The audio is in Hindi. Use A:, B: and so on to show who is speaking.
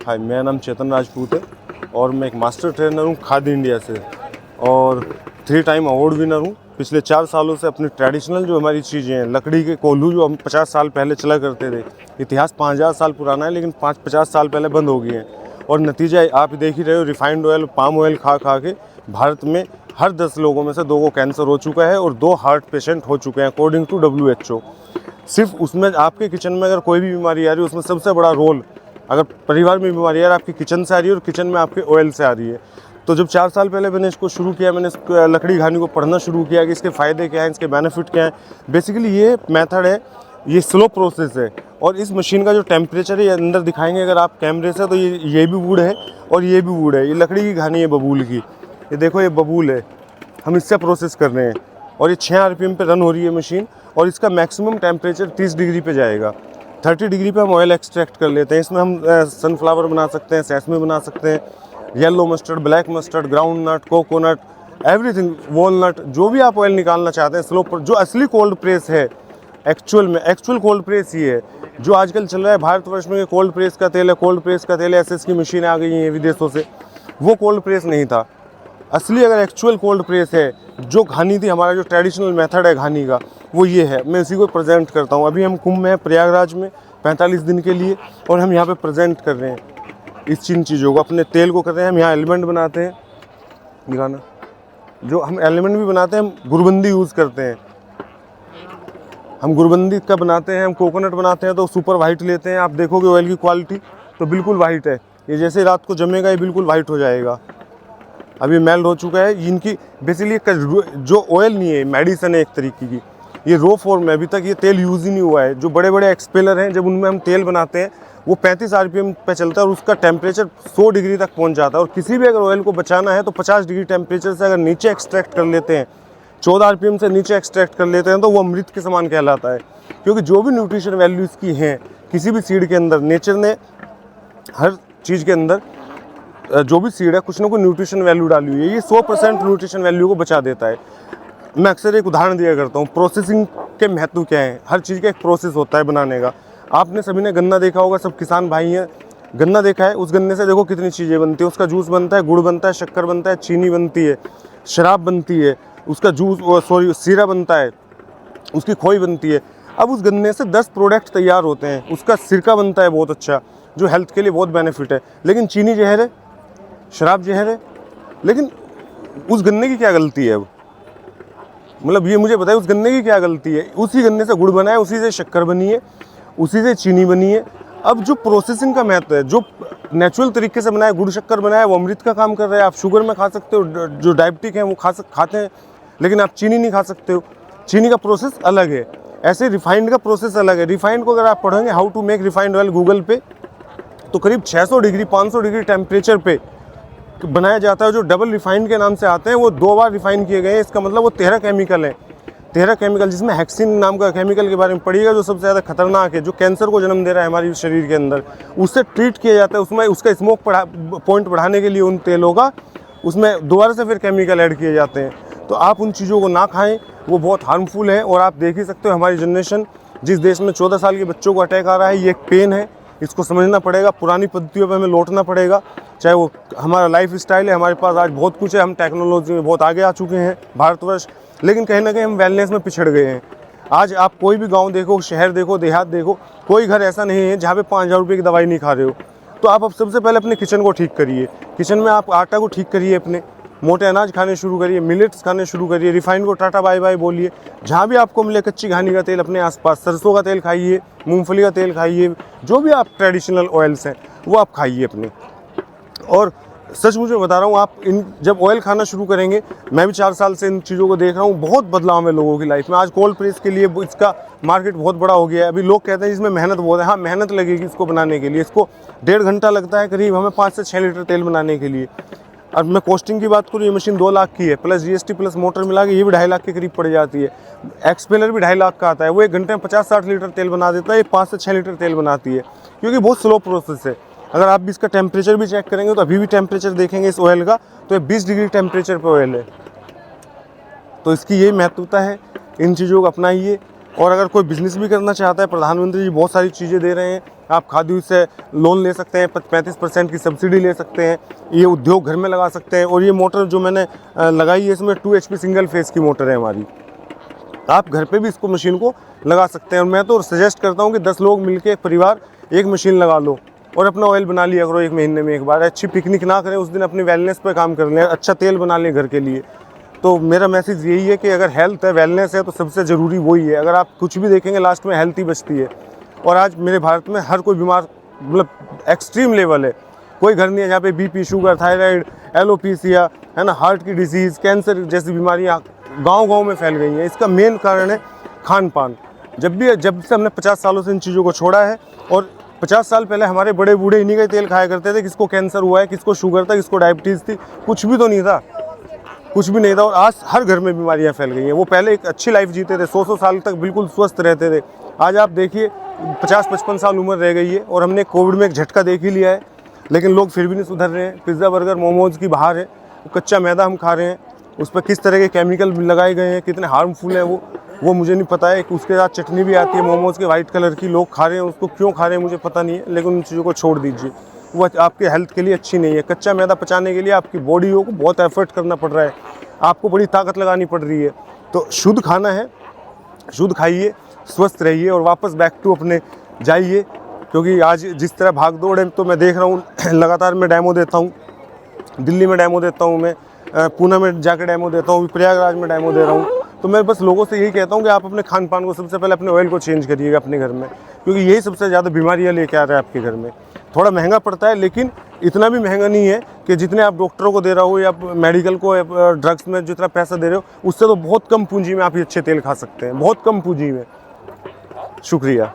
A: हाय, मेरा नाम चेतन राजपूत है और मैं एक मास्टर ट्रेनर हूँ खादी इंडिया से और 3 टाइम अवार्ड विनर हूँ। पिछले 4 सालों से अपनी ट्रेडिशनल जो हमारी चीज़ें हैं, लकड़ी के कोल्हू जो हम 50 साल पहले चला करते थे, इतिहास 5000 साल पुराना है लेकिन 50 साल पहले बंद हो गए हैं। और नतीजा आप देख ही रहे हो, रिफाइंड ऑयल, पाम ऑयल खा खा के भारत में हर 10 लोगों में से 2 को कैंसर हो चुका है और 2 हार्ट पेशेंट हो चुके हैं अकॉर्डिंग टू WHO। सिर्फ उसमें आपके किचन में अगर कोई भी बीमारी आ रही है, उसमें सबसे बड़ा रोल, अगर परिवार में बीमारी आ रही है आपकी किचन से आ रही है और किचन में आपके ऑयल से आ रही है। तो जब 4 साल पहले मैंने इसको शुरू किया, मैंने लकड़ी घानी को पढ़ना शुरू किया कि इसके फ़ायदे क्या हैं, इसके बेनिफिट क्या हैं। बेसिकली ये मेथड है, ये स्लो प्रोसेस है और इस मशीन का जो टेम्परेचर है ये अंदर दिखाएंगे अगर आप कैमरे से, तो ये भी वुड है और ये भी वुड है। ये लकड़ी की घानी है बबूल की, ये देखो ये बबूल है, हम इससे प्रोसेस कर रहे हैं और ये 6 RPM पे रन हो रही है मशीन और इसका मैक्सिमम टेम्परेचर 30 डिग्री पे जाएगा। 30 डिग्री पे हम ऑयल एक्सट्रैक्ट कर लेते हैं। इसमें हम सनफ्लावर बना सकते हैं, सेसमे बना सकते हैं, yellow mustard, black mustard, groundnut, coconut, everything, walnut, जो भी आप ऑयल निकालना चाहते हैं। स्लो जो असली कोल्ड प्रेस है, एक्चुअल कोल्ड प्रेस ही है जो आजकल चल रहा है भारतवर्ष में। कोल्ड प्रेस का तेल है, कोल्ड प्रेस का तेल है, SS की मशीनें आ गई हैं विदेशों से, वो कोल्ड प्रेस नहीं था। असली अगर एक्चुअल कोल्ड प्रेस है, जो घानी थी, हमारा जो ट्रेडिशनल मेथड है घानी का, वो ये है। मैं इसी को प्रेजेंट करता हूँ। अभी हम कुंभ में हैं प्रयागराज में 45 दिन के लिए और हम यहाँ पे प्रेजेंट कर रहे हैं इस चीज़ों को, अपने तेल को कर रहे हैं। हम यहाँ एलिमेंट बनाते हैं, दिखाना, जो हम एलिमेंट भी बनाते हैं, हम गुरबंदी यूज़ करते हैं। हम गुरबंदी का बनाते हैं, हम कोकोनट बनाते हैं तो सुपर वाइट लेते हैं। आप देखोगे ऑयल की क्वालिटी तो बिल्कुल वाइट है, ये जैसे रात को जमेगा ये बिल्कुल वाइट हो जाएगा। अभी मेल्ट हो चुका है। इनकी बेसिकली जो ऑयल नहीं है, मेडिसन है एक तरीके की, ये रो फॉर्म में अभी तक ये तेल यूज़ ही नहीं हुआ है। जो बड़े बड़े एक्सपेलर हैं, जब उनमें हम तेल बनाते हैं वो 35 RPM पे चलता है और उसका टेम्परेचर 100 डिग्री तक पहुंच जाता है। और किसी भी अगर ऑयल को बचाना है तो 50 डिग्री टेम्परेचर से अगर नीचे एक्सट्रैक्ट कर लेते हैं, 14 RPM से नीचे एक्सट्रैक्ट कर लेते हैं, तो वो अमृत के समान कहलाता है। क्योंकि जो भी न्यूट्रिशन वैल्यू इसकी हैं किसी भी सीड के अंदर, नेचर ने हर चीज़ के अंदर जो भी सीड है कुछ ना कुछ न्यूट्रिशन वैल्यू डाली हुई है। ये 100% न्यूट्रिशन वैल्यू को बचा देता है। मैं अक्सर एक उदाहरण दिया करता हूँ, प्रोसेसिंग के महत्व क्या है। हर चीज़ का एक प्रोसेस होता है बनाने का। आपने सभी ने गन्ना देखा होगा, सब किसान भाई हैं, गन्ना देखा है। उस गन्ने से देखो कितनी चीज़ें बनती है। उसका जूस बनता है, गुड़ बनता है, शक्कर बनता है, चीनी बनती है, शराब बनती है, उसका सीरा बनता है, उसकी खोई बनती है। अब उस गन्ने से 10 प्रोडक्ट तैयार होते हैं। उसका सिरका बनता है बहुत अच्छा, जो हेल्थ के लिए बहुत बेनिफिट है। लेकिन चीनी जहर है, शराब जहर है, लेकिन उस गन्ने की क्या गलती है? अब मतलब ये मुझे बताइए, उस गन्ने की क्या गलती है? उसी गन्ने से गुड़ बना है, उसी से शक्कर बनी है, उसी से चीनी बनी है। अब जो प्रोसेसिंग का महत्व है, जो नेचुरल तरीके से बनाया, गुड़ शक्कर बनाया, वो अमृत का काम कर रहा है। आप शुगर में खा सकते हो, जो डायबिटिक हैं वो खाते हैं, लेकिन आप चीनी नहीं खा सकते हो। चीनी का प्रोसेस अलग है, ऐसे रिफाइंड का प्रोसेस अलग है। रिफाइंड को अगर आप पढ़ेंगे how to make refined oil Google पे, तो करीब 600 डिग्री 500 डिग्री टेम्परेचर पे बनाया जाता है। जो डबल रिफाइंड के नाम से आते हैं वो 2 बार रिफाइन किए गए हैं। इसका मतलब वो 13 केमिकल हैं, 13 केमिकल, जिसमें हेक्सिन नाम का केमिकल के बारे में पढ़िएगा, जो सबसे ज़्यादा खतरनाक है, जो कैंसर को जन्म दे रहा है हमारे शरीर के अंदर। उससे ट्रीट किया जाता है, उसमें उसका स्मोक पॉइंट बढ़ाने के लिए उन तेलों का उसमें दोबारा से फिर केमिकल ऐड किए जाते हैं। तो आप उन चीज़ों को ना खाएँ, वो बहुत हार्मफुल है। और आप देख ही सकते हो हमारी जनरेशन, जिस देश में 14 साल के बच्चों को अटैक आ रहा है, ये एक पेन है। इसको समझना पड़ेगा, पुरानी पद्धतियों पे हमें लौटना पड़ेगा। चाहे वो हमारा लाइफ स्टाइल है, हमारे पास आज बहुत कुछ है, हम टेक्नोलॉजी में बहुत आगे आ चुके हैं भारतवर्ष, लेकिन कहीं ना कहीं हम वेलनेस में पिछड़ गए हैं। आज आप कोई भी गांव देखो, शहर देखो, देहात देखो, कोई घर ऐसा नहीं है जहाँ पे 5000 रुपये की दवाई नहीं खा रहे हो। तो आप अब सबसे पहले अपने किचन को ठीक करिए। किचन में आप आटा को ठीक करिए, अपने मोटे अनाज खाने शुरू करिए, मिलेट्स खाने शुरू करिए, रिफाइंड को टाटा बाय बाय बोलिए। जहाँ भी आपको मिले कच्ची घानी का तेल अपने आसपास, सरसों का तेल खाइए, मूंगफली का तेल खाइए, जो भी आप ट्रेडिशनल ऑयल्स हैं वो आप खाइए अपने। और सच मुझे बता रहा हूँ, आप जब ऑयल खाना शुरू करेंगे, मैं भी 4 साल से इन चीज़ों को देख रहा हूँ, बहुत बदलाव है लोगों की लाइफ में। आज कोल्ड प्रेस के लिए इसका मार्केट बहुत बड़ा हो गया है। अभी लोग कहते हैं इसमें मेहनत बहुत है। हाँ, मेहनत लगेगी इसको बनाने के लिए। इसको 1.5 घंटा लगता है करीब हमें 5 से 6 लीटर तेल बनाने के लिए। और मैं कॉस्टिंग की बात करूँ, ये मशीन 2 लाख की है, प्लस GST प्लस मोटर मिला के ये भी 2.5 लाख के करीब पड़ जाती है। एक्सपेलर भी 2.5 लाख का आता है, वो 1 घंटे में 50-60 लीटर तेल बना देता है। ये 5 से 6 लीटर तेल बनाती है, क्योंकि बहुत स्लो प्रोसेस है। अगर आप भी इसका टेम्परेचर भी चेक करेंगे तो अभी भी टेम्परेचर देखेंगे इस ऑयल का, तो ये 20 डिग्री टेम्परेचर पर ऑयल है। तो इसकी यही महत्वता है, इन चीज़ों को अपनाइए। और अगर कोई बिज़नेस भी करना चाहता है, प्रधानमंत्री जी बहुत सारी चीज़ें दे रहे हैं, आप खादी से लोन ले सकते हैं, 35% की सब्सिडी ले सकते हैं। ये उद्योग घर में लगा सकते हैं। और ये मोटर जो मैंने लगाई है इसमें 2 HP सिंगल फेस की मोटर है हमारी। आप घर पे भी इसको मशीन को लगा सकते हैं। और मैं तो सजेस्ट करता हूँ कि 10 लोग मिलके एक परिवार एक मशीन लगा लो और अपना ऑयल बना लिया करो 1 महीने में एक बार। अच्छी पिकनिक ना करें उस दिन, अपनी वेलनेस पे काम कर लें, अच्छा तेल बना लें घर के लिए। तो मेरा मैसेज यही है कि अगर हेल्थ है, वेलनेस है, तो सबसे ज़रूरी वही है। अगर आप कुछ भी देखेंगे लास्ट में हेल्थ ही बचती है। और आज मेरे भारत में हर कोई बीमार, मतलब एक्सट्रीम लेवल है। कोई घर नहीं है जहाँ पे BP, शुगर, थायराइड, एलोपीसिया, है ना, हार्ट की डिजीज़, कैंसर जैसी बीमारियाँ गांव-गांव में फैल गई हैं। इसका मेन कारण है खान पान। जब से हमने 50 सालों से इन चीज़ों को छोड़ा है। और 50 साल पहले हमारे बड़े बूढ़े इन्हीं का तेल खाया करते थे। किसको कैंसर हुआ है, किसको शुगर था, किसको डायबिटीज़ थी, कुछ भी तो नहीं था, कुछ भी नहीं था। और आज हर घर में बीमारियां फैल गई हैं। वो पहले एक अच्छी लाइफ जीते थे, 100 साल तक बिल्कुल स्वस्थ रहते थे। आज आप देखिए 50-55 साल उम्र रह गई है। और हमने कोविड में एक झटका देख ही लिया है, लेकिन लोग फिर भी नहीं सुधर रहे हैं। पिज़्ज़ा, बर्गर, मोमोज़ की बाहर है, कच्चा मैदा हम खा रहे हैं, उस पर किस तरह के केमिकल लगाए गए हैं, कितने हार्मफुल हैं वो मुझे नहीं पता है। उसके साथ चटनी भी आती है मोमोज़ के वाइट कलर की, लोग खा रहे हैं उसको, क्यों खा रहे हैं मुझे पता नहीं है। लेकिन उन चीज़ों को छोड़ दीजिए, वो आपके हेल्थ के लिए अच्छी नहीं है। कच्चा मैदा पचाने के लिए आपकी बॉडी को बहुत एफर्ट करना पड़ रहा है, आपको बड़ी ताकत लगानी पड़ रही है। तो शुद्ध खाना है, शुद्ध खाइए, स्वस्थ रहिए और वापस बैक टू अपने जाइए। क्योंकि आज जिस तरह भाग दौड़ है, तो मैं देख रहा हूँ लगातार मैं डेमो देता हूँ, दिल्ली में डेमो देता हूँ, मैं पूना में जाकर डेमो देता हूँ, प्रयागराज में डेमो दे रहा हूँ। तो मैं बस लोगों से यही कहता हूँ कि आप अपने खान पान को सबसे पहले, अपने ऑयल को चेंज करिएगा अपने घर में, क्योंकि यही सबसे ज़्यादा बीमारियाँ लेके आ रहा है आपके घर में। थोड़ा महंगा पड़ता है, लेकिन इतना भी महंगा नहीं है कि जितने आप डॉक्टरों को दे रहे हो या मेडिकल को, ड्रग्स में जितना पैसा दे रहे हो, उससे तो बहुत कम पूंजी में आप ये अच्छे तेल खा सकते हैं, बहुत कम पूंजी में। शुक्रिया।